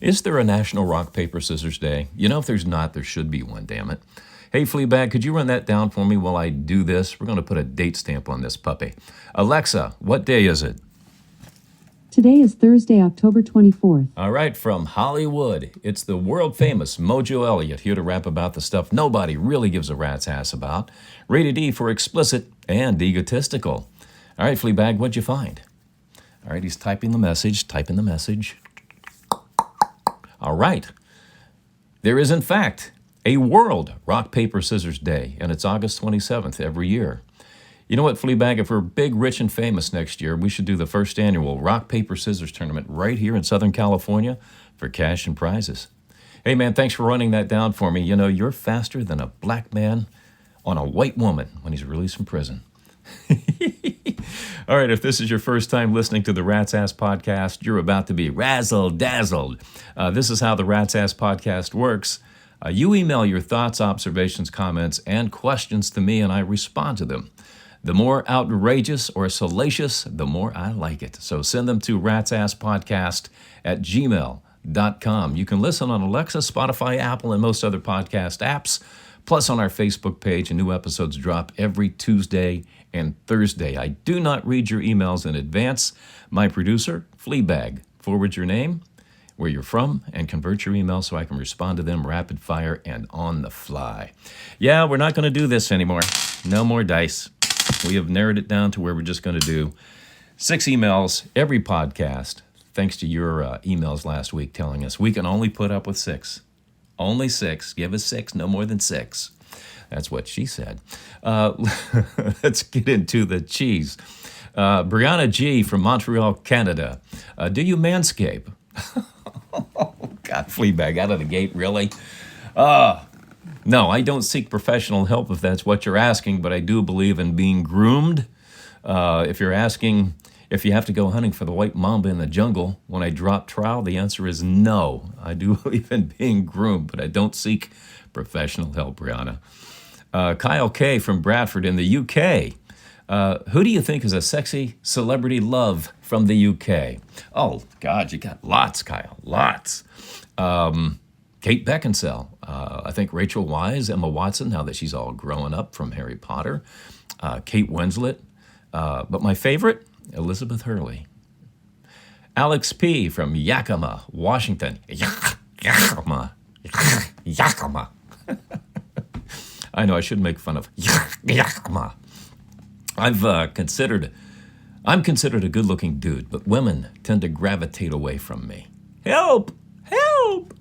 Is there a National Rock, Paper, Scissors Day? You know, if there's not, there should be one, damn it. Hey, Fleabag, could you run that down for me while I do this? We're going to put a date stamp on this puppy. Alexa, what day is it? Today is Thursday, October 24th. All right, from Hollywood, it's the world-famous Mojo Elliott here to rap about the stuff nobody really gives a rat's ass about. Rated E for explicit and egotistical. All right, Fleabag, what'd you find? All right, he's typing the message. All right. There is, in fact, a World Rock, Paper, Scissors Day, and it's August 27th every year. You know what, Fleabag, if we're big, rich, and famous next year, we should do the first annual Rock, Paper, Scissors tournament right here in Southern California for cash and prizes. Hey, man, thanks for running that down for me. You know, you're faster than a black man on a white woman when he's released from prison. All right, if this is your first time listening to the Rat's Ass Podcast, you're about to be razzle-dazzled. This is how the Rat's Ass Podcast works. You email your thoughts, observations, comments, and questions to me, and I respond to them. The more outrageous or salacious, the more I like it. So send them to ratsasspodcast@gmail.com. You can listen on Alexa, Spotify, Apple, and most other podcast apps. Plus on our Facebook page, and new episodes drop every Tuesday and Thursday. I do not read your emails in advance. My producer, Fleabag, forwards your name, where you're from, and convert your email so I can respond to them rapid fire and on the fly. Yeah, we're not going to do this anymore. No more dice. We have narrowed it down to where we're just going to do 6 emails every podcast, thanks to your emails last week telling us we can only put up with 6. Only 6. Give us 6, no more than 6. That's what she said. Let's get into the cheese. Brianna G. from Montreal, Canada. Do you manscape? Oh, God, Fleabag, out of the gate, really? No, I don't seek professional help if that's what you're asking, but I do believe in being groomed. If you're asking if you have to go hunting for the white mamba in the jungle when I drop trowel, the answer is no. I do believe in being groomed, but I don't seek professional help, Brianna. Kyle K. from Bradford in the UK. Who do you think is a sexy celebrity love from the UK? Oh, God, you got lots, Kyle, lots. Kate Beckinsale. I think Rachel Weisz, Emma Watson, now that she's all grown up from Harry Potter. Kate Winslet. But my favorite, Elizabeth Hurley. Alex P. from Yakima, Washington. Yakima. Yakima. I know I shouldn't make fun of Yakima. I'm considered a good-looking dude, but women tend to gravitate away from me. Help! Help!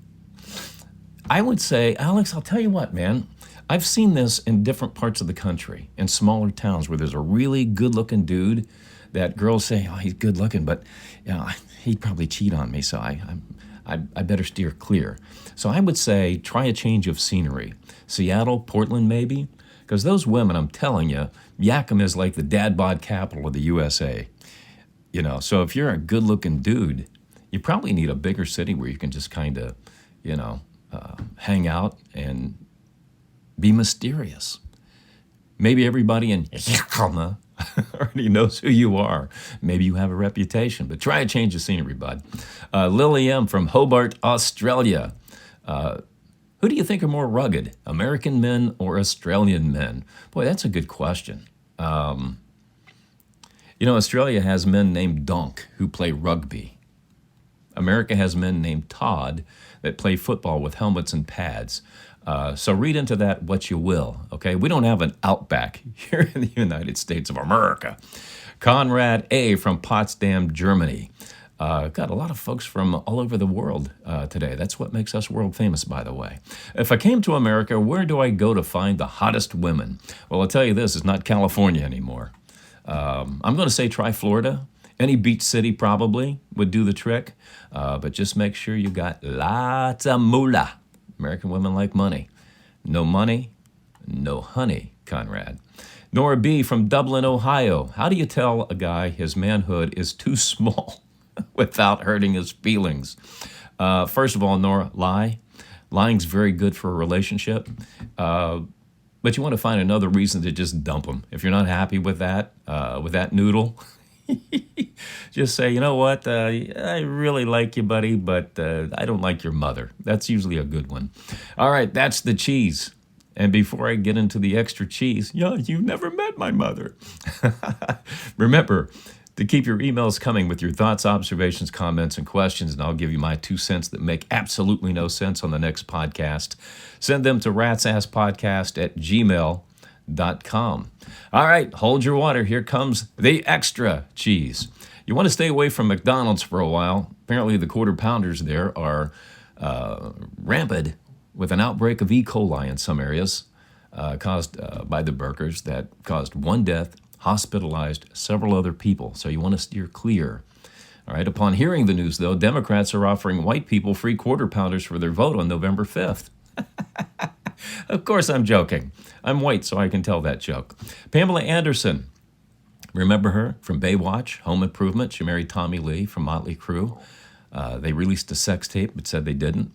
I would say, Alex, I'll tell you what, man. I've seen this in different parts of the country, in smaller towns where there's a really good-looking dude that girls say, oh, he's good-looking, but you know, he'd probably cheat on me, so I better steer clear. So I would say try a change of scenery. Seattle, Portland, maybe? Because those women, I'm telling you, Yakima is like the dad bod capital of the USA. You know, so if you're a good-looking dude, you probably need a bigger city where you can just kind of, you know, hang out and be mysterious. Maybe everybody in Yakima already knows who you are. Maybe you have a reputation, but try a change of scenery, bud. Lily M. from Hobart, Australia. Who do you think are more rugged, American men or Australian men? Boy, that's a good question. You know, Australia has men named Donk who play rugby. America has men named Todd that play football with helmets and pads. So read into that what you will, okay? We don't have an Outback here in the United States of America. Conrad A. from Potsdam, Germany. Got a lot of folks from all over the world today. That's what makes us world famous, by the way. If I came to America, where do I go to find the hottest women? Well, I'll tell you this, it's not California anymore. I'm going to say try Florida. Any beach city probably would do the trick. But just make sure you got lots of moolah. American women like money. No money, no honey, Conrad. Nora B. from Dublin, Ohio. How do you tell a guy his manhood is too small without hurting his feelings? First of all, Nora, lie. Lying's very good for a relationship. But you want to find another reason to just dump them. If you're not happy with that noodle, Just say, you know what, I really like you, buddy, but I don't like your mother. That's usually a good one. All right, that's the cheese. And before I get into the extra cheese, yeah, you never met my mother. Remember to keep your emails coming with your thoughts, observations, comments, and questions, and I'll give you my 2 cents that make absolutely no sense on the next podcast. Send them to ratsasspodcast@gmail.com. All right, hold your water. Here comes the extra cheese. You want to stay away from McDonald's for a while. Apparently the Quarter Pounders there are rampant with an outbreak of E. coli in some areas caused by the burgers that caused 1 death, hospitalized several other people. So you want to steer clear. All right, upon hearing the news, though, Democrats are offering white people free Quarter Pounders for their vote on November 5th. Of course, I'm joking. I'm white, so I can tell that joke. Pamela Anderson, remember her from Baywatch, Home Improvement? She married Tommy Lee from Motley Crue. They released a sex tape, but said they didn't.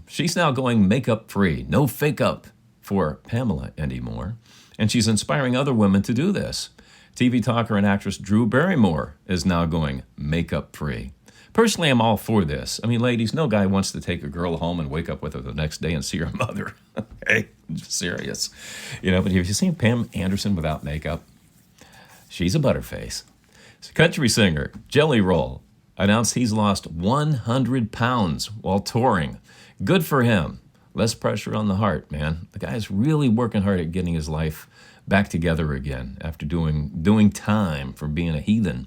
She's now going makeup free. No fake up for Pamela anymore. And she's inspiring other women to do this. TV talker and actress Drew Barrymore is now going makeup free. Personally, I'm all for this. I mean, ladies, no guy wants to take a girl home and wake up with her the next day and see her mother. Okay, I'm just serious. You know, but have you seen Pam Anderson without makeup? She's a butterface. Country singer Jelly Roll announced he's lost 100 pounds while touring. Good for him. Less pressure on the heart, man. The guy's really working hard at getting his life back together again after doing time for being a heathen.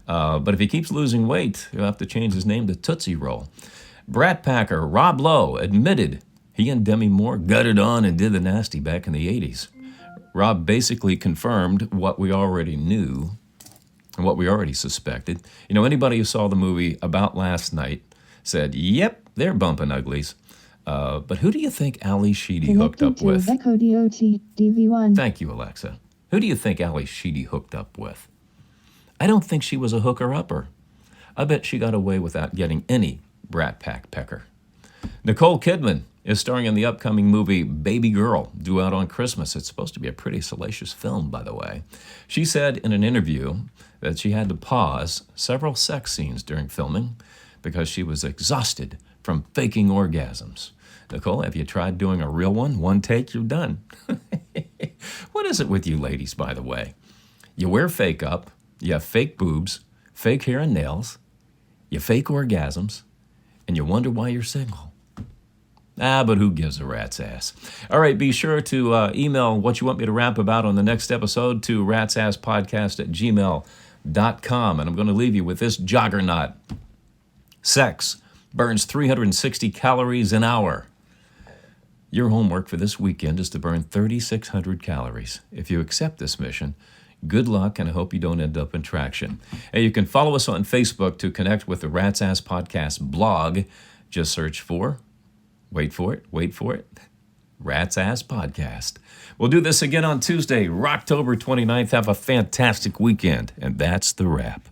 But if he keeps losing weight, he'll have to change his name to Tootsie Roll. Brat Packer Rob Lowe admitted he and Demi Moore gutted on and did the nasty back in the 80s. Rob basically confirmed what we already knew and what we already suspected. You know, anybody who saw the movie About Last Night said, yep, they're bumping uglies. But who do you think Ali Sheedy hooked up with? Echo DOT DV1. Thank you, Alexa. Who do you think Ali Sheedy hooked up with? I don't think she was a hooker-upper. I bet she got away without getting any Brat Pack pecker. Nicole Kidman is starring in the upcoming movie Baby Girl, due out on Christmas. It's supposed to be a pretty salacious film, by the way. She said in an interview that she had to pause several sex scenes during filming because she was exhausted from faking orgasms. Nicole, have you tried doing a real one? 1 take, you're done. What is it with you ladies, by the way? You wear fake up, you have fake boobs, fake hair and nails, you fake orgasms, and you wonder why you're single. But who gives a rat's ass? All right, be sure to email what you want me to rap about on the next episode to ratsasspodcast@gmail.com. And I'm going to leave you with this juggernaut. Sex burns 360 calories an hour. Your homework for this weekend is to burn 3,600 calories. If you accept this mission, good luck, and I hope you don't end up in traction. And you can follow us on Facebook to connect with the Rat's Ass Podcast blog. Just search for, wait for it, Rat's Ass Podcast. We'll do this again on Tuesday, October 29th. Have a fantastic weekend, and that's the wrap.